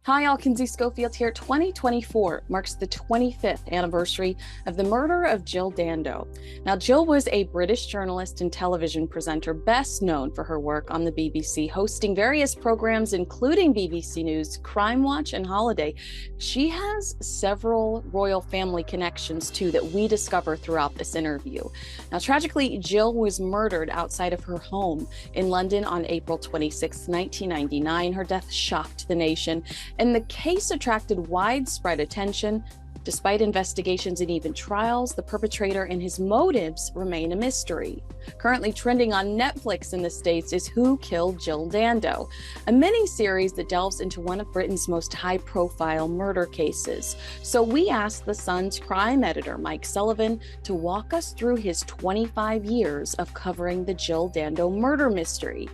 Hi, all. Kinsey Schofield here. 2024 marks the 25th anniversary of the murder of Jill Dando. Now, Jill was a British journalist and television presenter, best known for her work on the BBC, hosting various programs, including BBC News, Crime Watch, and Holiday. She has several royal family connections, too, that we discover throughout this interview. Now, tragically, Jill was murdered outside of her home in London on April 26, 1999. Her death shocked the nation, and the case attracted widespread attention. Despite investigations and even trials, the perpetrator and his motives remain a mystery. Currently trending on Netflix in the States is Who Killed Jill Dando, a mini-series that delves into one of Britain's most high-profile murder cases. So we asked The Sun's crime editor, Mike Sullivan, to walk us through his 25 years of covering the Jill Dando murder mystery.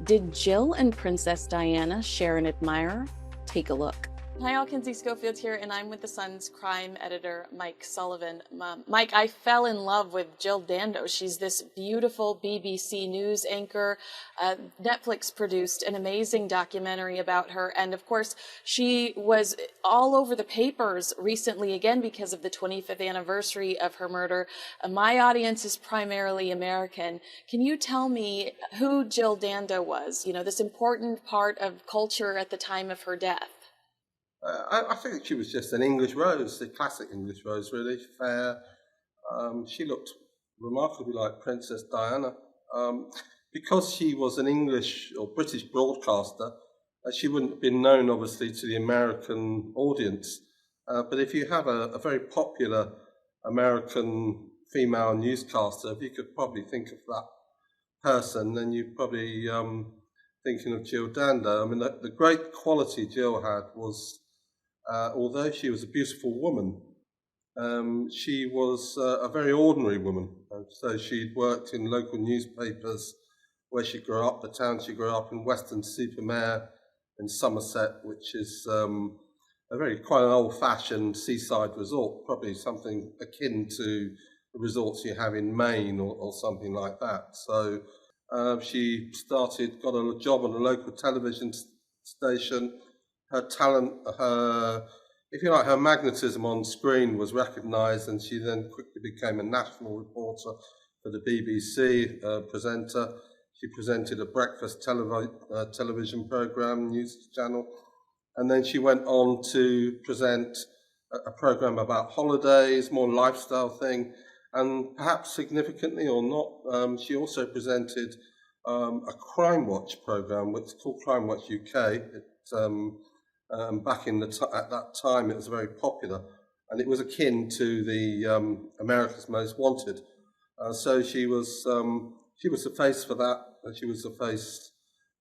Did Jill and Princess Diana share an admirer? Take a look. Hi, all. Kinsey Schofield here, and I'm with The Sun's crime editor, Mike Sullivan. Mike, I fell in love with Jill Dando. She's this beautiful BBC News anchor. Netflix produced an amazing documentary about her, and of course, she was all over the papers recently again because of the 25th anniversary of her murder. My audience is primarily American. Can you tell me who Jill Dando was? You know, this important part of culture at the time of her death. I think she was just an English rose, the classic English rose, really fair. She looked remarkably like Princess Diana. Because she was an English or British broadcaster, she wouldn't have been known, obviously, to the American audience. But if you have a very popular American female newscaster, if you could probably think of that person, then you're probably thinking of Jill Dando. I mean, the great quality Jill had was, although she was a beautiful woman, she was a very ordinary woman. So she'd worked in local newspapers where she grew up, the town she grew up in, Weston-super-Mare in Somerset, which is quite an old-fashioned seaside resort, probably something akin to the resorts you have in Maine or something like that. So she got a job on a local television station. Her talent, her magnetism on screen was recognised, and she then quickly became a national reporter for the BBC presenter. She presented a breakfast television programme, news channel, and then she went on to present a programme about holidays, more lifestyle thing, and perhaps significantly or not, she also presented a Crime Watch programme, which is called Crime Watch UK. Back at that time, it was very popular, and it was akin to the America's Most Wanted. So she was the face for that, and she was the face,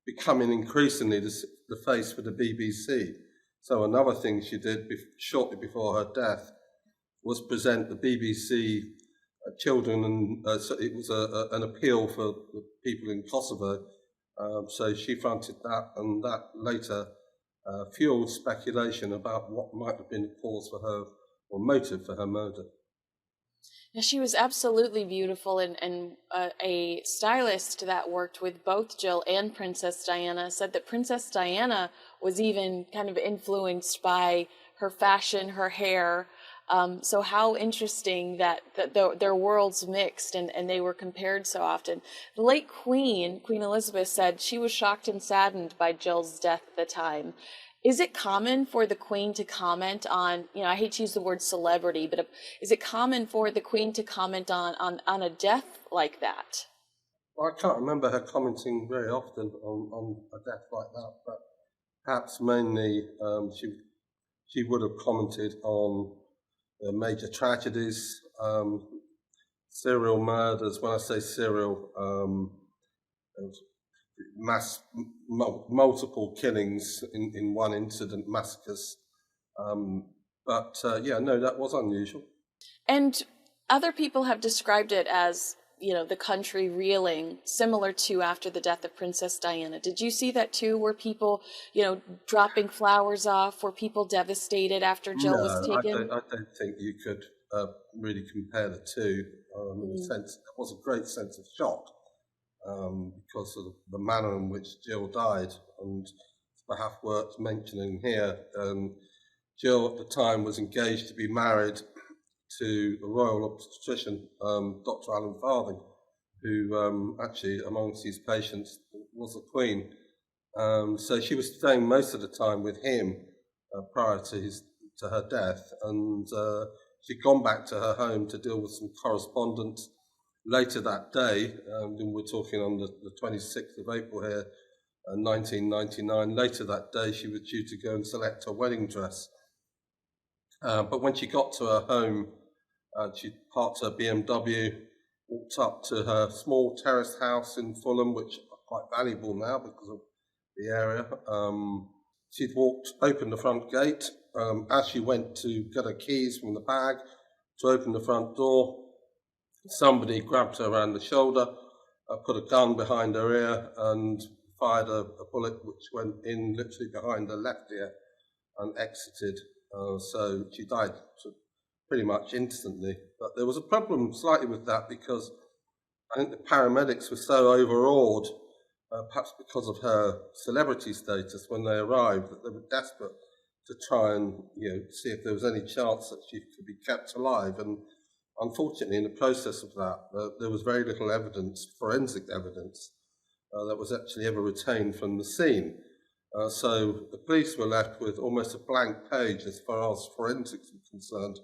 becoming increasingly the face for the BBC. So another thing she did shortly before her death was present the BBC children, and so it was an appeal for the people in Kosovo. So she fronted that, and that later fueled speculation about what might have been the cause for her or motive for her murder. Yeah, she was absolutely beautiful, and a stylist that worked with both Jill and Princess Diana said that Princess Diana was even kind of influenced by her fashion, her hair. So how interesting that their worlds mixed and they were compared so often. The late Queen Elizabeth, said she was shocked and saddened by Jill's death at the time. Is it common for the Queen to comment on, I hate to use the word celebrity, but is it common for the Queen to comment on a death like that? Well, I can't remember her commenting very often on a death like that, but perhaps mainly she would have commented on major tragedies, serial murders. When I say serial, multiple killings in one incident, massacres. But that was unusual. And other people have described it as, the country reeling, similar to after the death of Princess Diana. Did you see that too? Were people, dropping flowers off? Were people devastated after Jill was taken? I don't think you could really compare the two. In a sense, there was a great sense of shock because of the manner in which Jill died, and perhaps worth mentioning here. Jill at the time was engaged to be married to the royal obstetrician, Dr. Alan Farthing, who actually amongst his patients was a queen. So she was staying most of the time with him prior to her death, and she'd gone back to her home to deal with some correspondence. Later that day, and we're talking on the 26th of April here, 1999, later that day she was due to go and select her wedding dress. But when she got to her home, she parked her BMW, walked up to her small terraced house in Fulham, which are quite valuable now because of the area. She'd opened the front gate. As she went to get her keys from the bag to open the front door, somebody grabbed her around the shoulder, put a gun behind her ear, and fired a bullet which went in literally behind her left ear and exited. So she died pretty much instantly. But there was a problem slightly with that because I think the paramedics were so overawed, perhaps because of her celebrity status when they arrived, that they were desperate to try and see if there was any chance that she could be kept alive. And unfortunately, in the process of that, there was very little evidence, forensic evidence, that was actually ever retained from the scene. So the police were left with almost a blank page as far as forensics were concerned,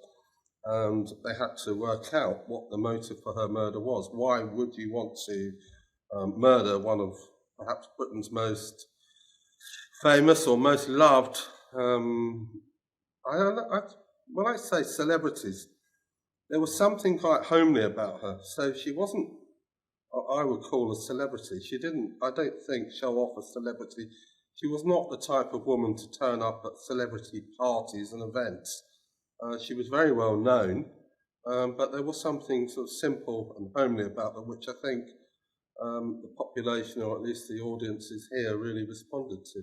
and they had to work out what the motive for her murder was. Why would you want to murder one of perhaps Britain's most famous or most loved, when I say celebrities, there was something quite homely about her. So she wasn't what I would call a celebrity. She didn't, I don't think, show off a celebrity. She was not the type of woman to turn up at celebrity parties and events. She was very well known, but there was something sort of simple and homely about her, which I think the population, or at least the audiences here, really responded to.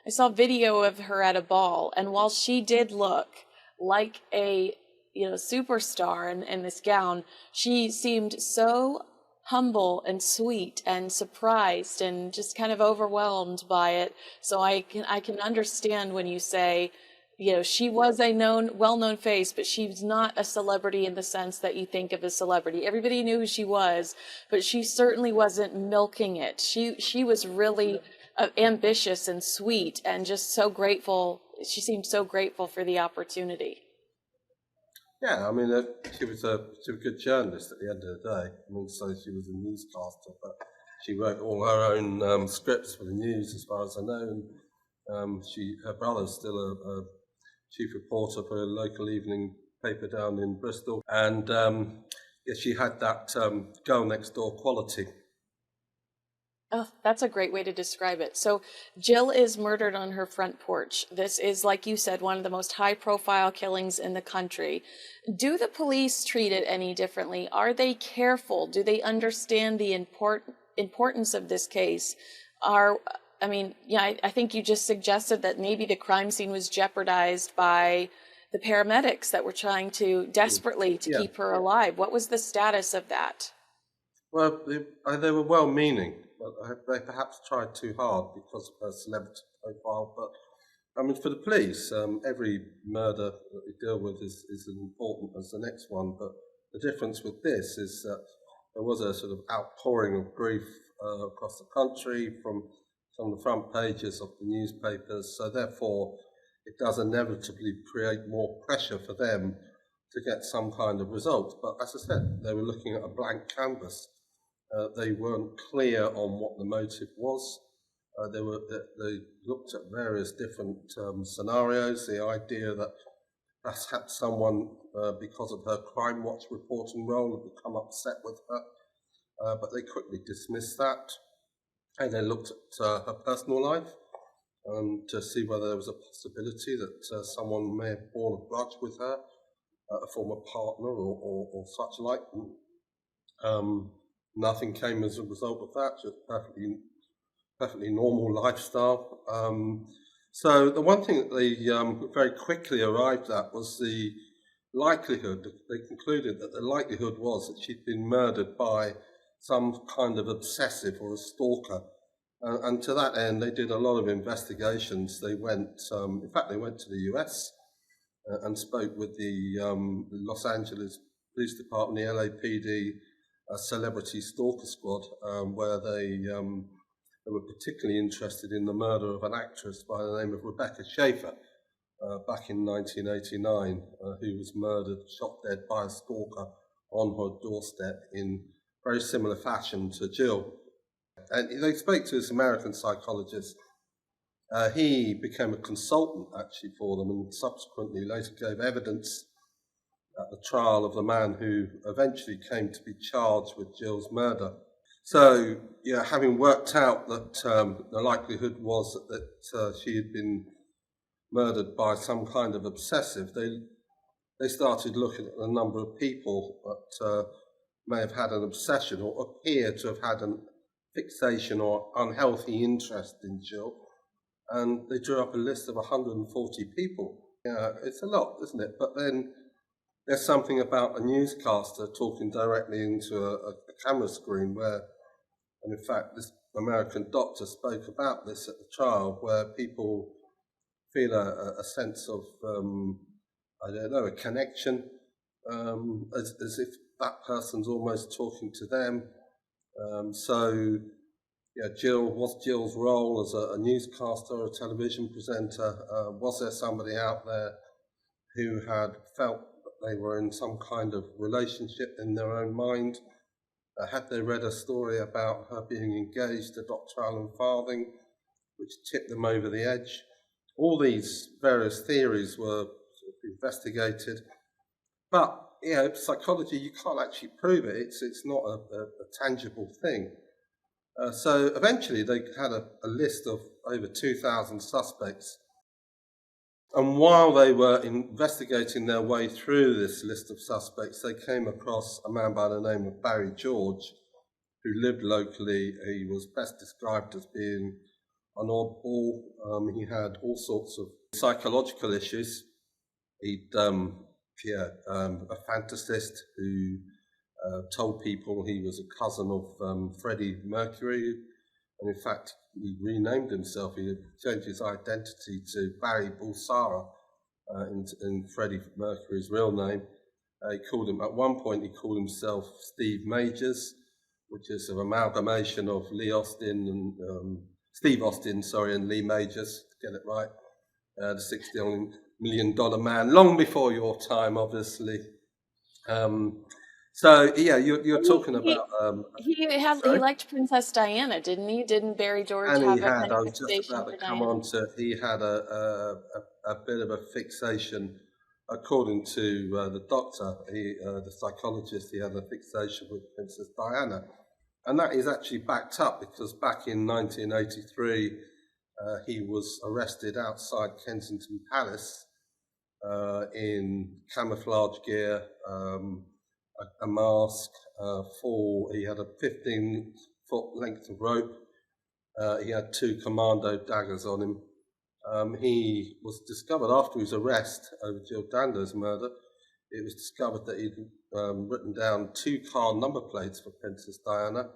I saw video of her at a ball, and while she did look like a superstar in this gown, she seemed so humble and sweet and surprised and just kind of overwhelmed by it. So I can understand when you say, she was a well-known face, but she's not a celebrity in the sense that you think of a celebrity. Everybody knew who she was, but she certainly wasn't milking it. She was really ambitious and sweet and just so grateful. She seemed so grateful for the opportunity. Yeah, I mean, she was a good journalist at the end of the day. I mean, so she was a newscaster, but she wrote all her own scripts for the news, as far as I know. And her brother's still a chief reporter for a local evening paper down in Bristol. And she had that girl next door quality. Oh, that's a great way to describe it. So Jill is murdered on her front porch. This is, like you said, one of the most high-profile killings in the country. Do the police treat it any differently? Are they careful? Do they understand the importance of this case? I think you just suggested that maybe the crime scene was jeopardized by the paramedics that were trying to desperately to keep her alive. What was the status of that? Well, they were well-meaning, but they perhaps tried too hard because of her celebrity profile. But, I mean, for the police, every murder that they deal with is as important as the next one. But the difference with this is that there was a sort of outpouring of grief across the country from some of the front pages of the newspapers. So therefore, it does inevitably create more pressure for them to get some kind of result. But as I said, they were looking at a blank canvas. They weren't clear on what the motive was. They looked at various different scenarios. The idea that perhaps someone, because of her Crime Watch reporting role, had become upset with her, but they quickly dismissed that. And they looked at her personal life to see whether there was a possibility that someone may have borne a grudge with her, a former partner or such like. Nothing came as a result of that, just perfectly normal lifestyle. So the one thing that they very quickly arrived at was the likelihood. They concluded that the likelihood was that she'd been murdered by some kind of obsessive or a stalker. And to that end, they did a lot of investigations. They went, in fact, they went to the US and spoke with the Los Angeles Police Department, the LAPD, Celebrity Stalker Squad, where they were particularly interested in the murder of an actress by the name of Rebecca Schaeffer back in 1989, who was murdered, shot dead by a stalker on her doorstep in very similar fashion to Jill. And they spoke to this American psychologist. He became a consultant actually for them and subsequently later gave evidence at the trial of the man who eventually came to be charged with Jill's murder. So, yeah, having worked out that the likelihood was that she had been murdered by some kind of obsessive, they started looking at a number of people that may have had an obsession or appear to have had an fixation or unhealthy interest in Jill, and they drew up a list of 140 people. Yeah, it's a lot, isn't it? But then there's something about a newscaster talking directly into a camera screen where, and in fact, this American doctor spoke about this at the trial, where people feel a sense of, I don't know, a connection, as if that person's almost talking to them. So, yeah, Jill's role as a newscaster or a television presenter, was there somebody out there who had felt that they were in some kind of relationship in their own mind? Had they read a story about her being engaged to Dr. Alan Farthing, which tipped them over the edge? All these various theories were sort of investigated, but psychology, you can't actually prove it. It's not a tangible thing. So eventually they had a list of over 2,000 suspects. And while they were investigating their way through this list of suspects, they came across a man by the name of Barry George, who lived locally. He was best described as being an oddball. He had all sorts of psychological issues. He'd a fantasist who told people he was a cousin of Freddie Mercury, and in fact he renamed himself. He had changed his identity to Barry Bulsara in Freddie Mercury's real name. At one point he called himself Steve Majors, which is an amalgamation of Steve Austin, and Lee Majors, to get it right. The $60 million man, long before your time, obviously. So yeah, you're talking about. He liked Princess Diana, didn't he? Didn't Barry George and have he a had. kind I of was just fixation about for to come Diana? on to. He had a bit of a fixation, according to the doctor, the psychologist. He had a fixation with Princess Diana, and that is actually backed up because back in 1983, he was arrested outside Kensington Palace in camouflage gear. A mask, he had a 15-foot length of rope. He had 2 commando daggers on him. He was discovered after his arrest over Jill Dando's murder. It was discovered that he'd written down 2 car number plates for Princess Diana.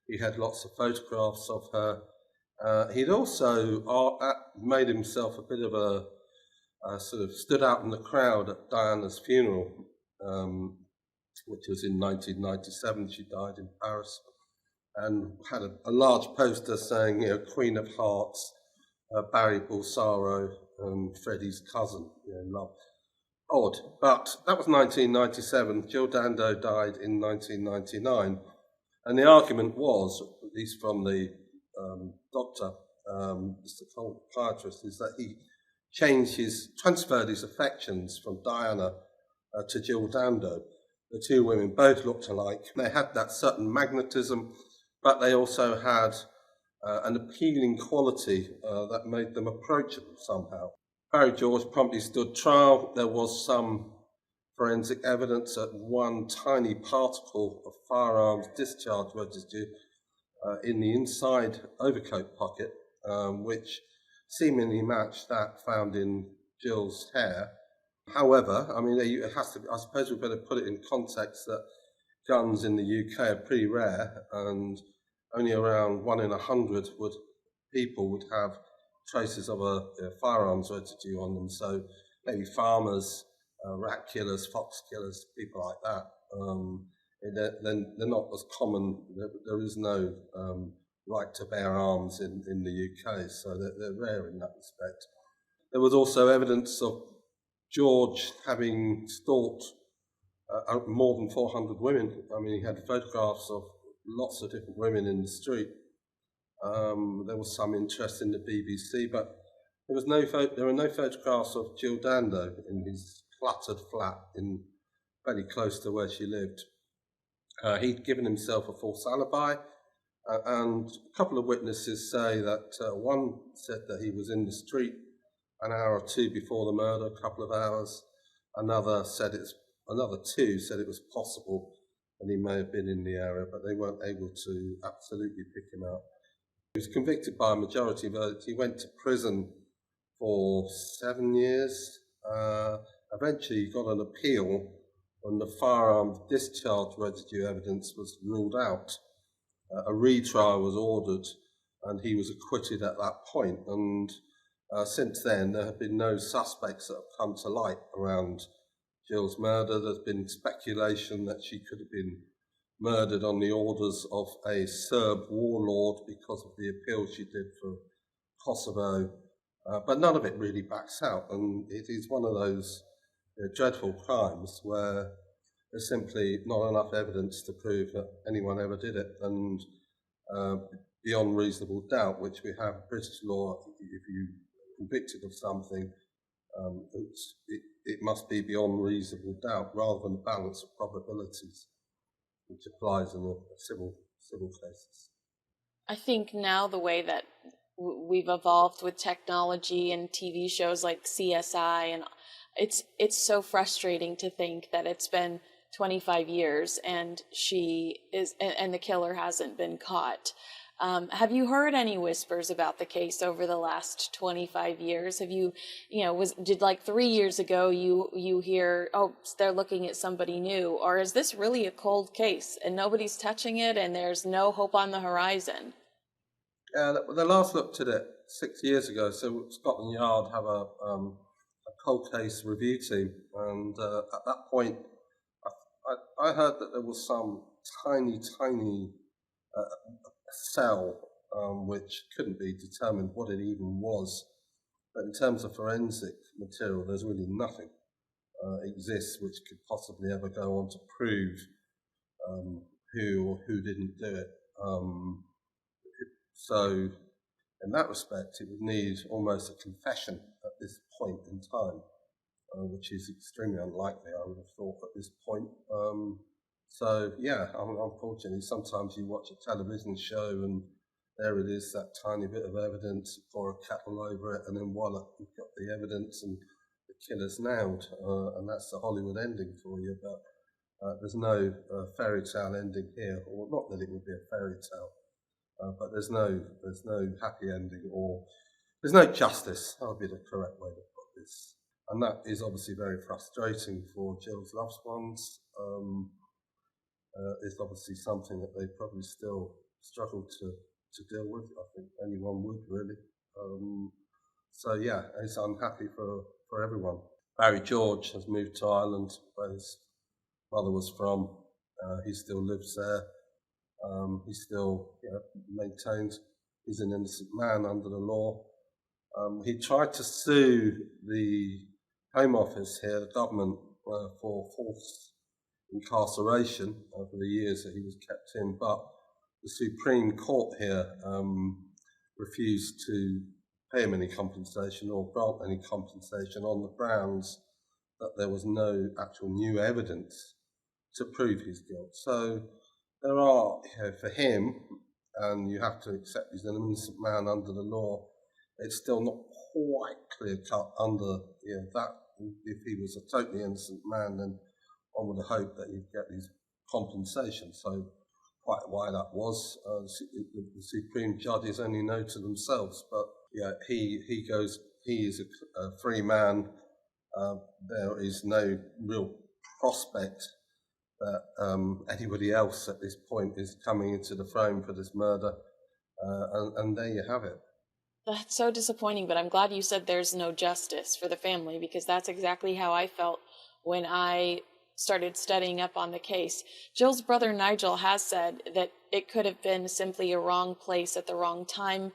He had lots of photographs of her. He'd also made himself a bit of a sort of stood out in the crowd at Diana's funeral, which was in 1997. She died in Paris, and had a large poster saying, Queen of Hearts, Barry Bulsaro, Freddie's cousin. Love. Odd, but that was 1997. Jill Dando died in 1999, and the argument was, at least from the doctor, the psychiatrist, is that he transferred his affections from Diana to Jill Dando. The 2 women both looked alike. They had that certain magnetism, but they also had an appealing quality that made them approachable somehow. Barry George promptly stood trial. There was some forensic evidence that one tiny particle of firearms discharge residue in the inside overcoat pocket, which seemingly matched that found in Jill's hair. However, it has to. I suppose we better put it in context that guns in the UK are pretty rare, and only around 1 in 100 would people would have traces of a firearms residue on them. So maybe farmers, rat killers, fox killers, people like that. They're not as common. There is no right to bear arms in the UK, so they're rare in that respect. There was also evidence of George having stalked more than 400 women. I mean, he had photographs of lots of different women in the street. There was some interest in the BBC, but there were no photographs of Jill Dando in his cluttered flat in very close to where she lived. He'd given himself a false alibi, and a couple of witnesses say that one said that he was in the street an hour or two before the murder, a couple of hours. Another two said it was possible and he may have been in the area, but they weren't able to absolutely pick him out. He was convicted by a majority vote. He went to prison for 7 years. Eventually he got an appeal when the firearms discharge residue evidence was ruled out. A retrial was ordered and he was acquitted at that point. And since then, there have been no suspects that have come to light around Jill's murder. There's been speculation that she could have been murdered on the orders of a Serb warlord because of the appeal she did for Kosovo, but none of it really backs out, and it is one of those dreadful crimes where there's simply not enough evidence to prove that anyone ever did it, and beyond reasonable doubt, which we have in British law, if you convicted of something, it must be beyond reasonable doubt rather than a balance of probabilities, which applies in civil cases. I think now the way that we've evolved with technology and TV shows like CSI, and it's so frustrating to think that it's been 25 years and the killer hasn't been caught. Have you heard any whispers about the case over the last 25 years? Have did like 3 years ago you hear, oh, they're looking at somebody new, or is this really a cold case and nobody's touching it and there's no hope on the horizon? They last looked at it 6 years ago. So Scotland Yard have a cold case review team, and at that point, I heard that there was some tiny cell which couldn't be determined what it even was. But in terms of forensic material, there's really nothing exists which could possibly ever go on to prove who or who didn't do it. So in that respect, it would need almost a confession at this point in time, which is extremely unlikely, I would have thought, at this point. So yeah, unfortunately, sometimes you watch a television show and there it is, that tiny bit of evidence, pour a kettle over it, and then voila, you've got the evidence and the killer's nailed, and that's the Hollywood ending for you. But there's no fairy tale ending here, or not that it would be a fairy tale, but there's no happy ending, or there's no justice. That would be the correct way to put this, and that is obviously very frustrating for Jill's loved ones. It's obviously something that they probably still struggle to deal with. I think anyone would, really. So yeah, it's unhappy for everyone. Barry George has moved to Ireland, where his mother was from. He still lives there. He still maintains he's an innocent man under the law. He tried to sue the Home Office here, the government, for false incarceration over the years that he was kept in, but the Supreme Court here refused to pay him any compensation or grant any compensation on the grounds that there was no actual new evidence to prove his guilt. So there are, for him, and you have to accept he's an innocent man under the law, it's still not quite clear cut under that. If he was a totally innocent man, then one would have hoped that he'd get his compensation. So quite why that was, the Supreme Judges only know to themselves. But yeah, he is a free man. There is no real prospect that anybody else at this point is coming into the frame for this murder. And there you have it. That's so disappointing, but I'm glad you said there's no justice for the family, because that's exactly how I felt when I started studying up on the case. Jill's brother Nigel has said that it could have been simply a wrong place at the wrong time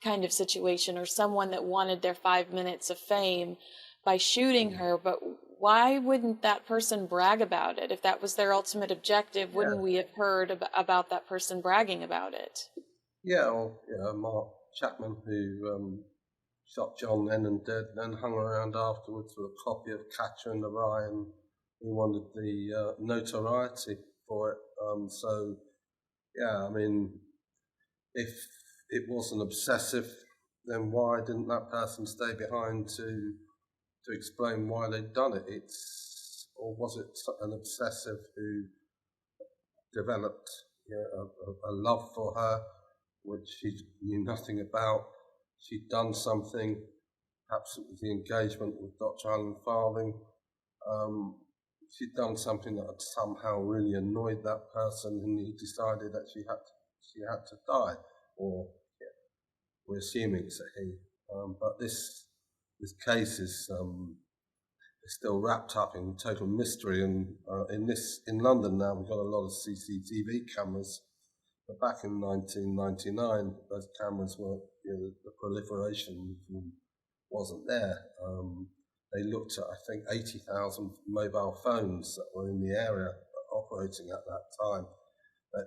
kind of situation, or someone that wanted their 5 minutes of fame by shooting her. But why wouldn't that person brag about it? If that was their ultimate objective, wouldn't Yeah, we have heard about that person bragging about it? yeah. Or Mark Chapman, who shot John Lennon dead, then hung around afterwards with a copy of Catcher in the Rye, and he wanted the notoriety for it. So yeah, I mean, if it wasn't obsessive, then why didn't that person stay behind to explain why they'd done it? Or was it an obsessive who developed a love for her, which she knew nothing about? She'd done something, perhaps it was the engagement with Dr. Alan Farthing. She'd done something that had somehow really annoyed that person, and he decided that she had to die. Or we're assuming it's a he. But this case is still wrapped up in total mystery, and in London now we've got a lot of CCTV cameras. But back in 1999, those cameras weren't, the proliferation wasn't there. They looked at, I think, 80,000 mobile phones that were in the area operating at that time.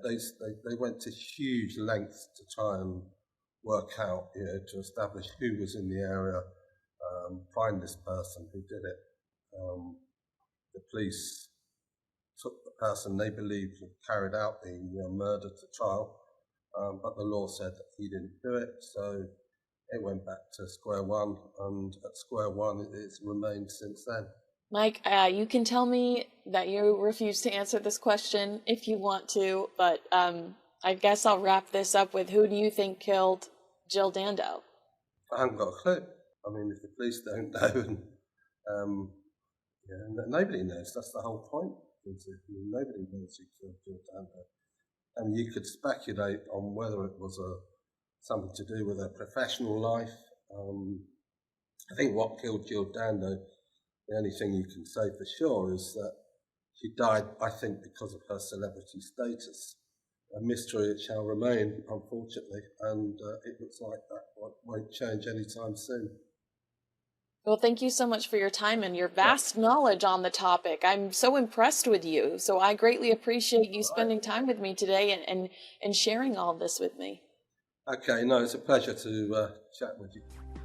They went to huge lengths to try and work out, to establish who was in the area, find this person who did it. The police took the person they believed had carried out the murder to trial, but the law said that he didn't do it, so it went back to square one, and at square one it's remained since then. Mike, you can tell me that you refuse to answer this question if you want to, but I guess I'll wrap this up with, who do you think killed Jill Dando? I haven't got a clue. I mean, if the police don't know, and nobody knows. That's the whole point. Nobody knows who killed Jill Dando. And you could speculate on whether it was something to do with her professional life. I think what killed Jill Dando, the only thing you can say for sure is that she died, I think, because of her celebrity status. A mystery it shall remain, unfortunately, and it looks like that won't change anytime soon. Well, thank you so much for your time and your vast knowledge on the topic. I'm so impressed with you. So I greatly appreciate you spending time with me today and sharing all this with me. Okay, no, it's a pleasure to chat with you.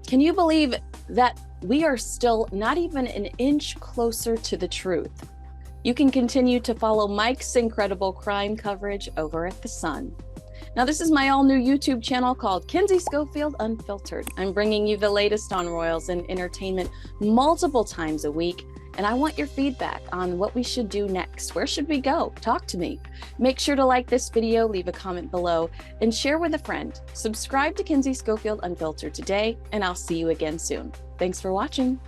Can you believe that we are still not even an inch closer to the truth? You can continue to follow Mike's incredible crime coverage over at The Sun. Now, this is my all-new YouTube channel called Kinsey Schofield Unfiltered. I'm bringing you the latest on royals and entertainment multiple times a week, and I want your feedback on what we should do next. Where should we go? Talk to me. Make sure to like this video, leave a comment below, and share with a friend. Subscribe to Kinsey Schofield Unfiltered today, and I'll see you again soon. Thanks for watching.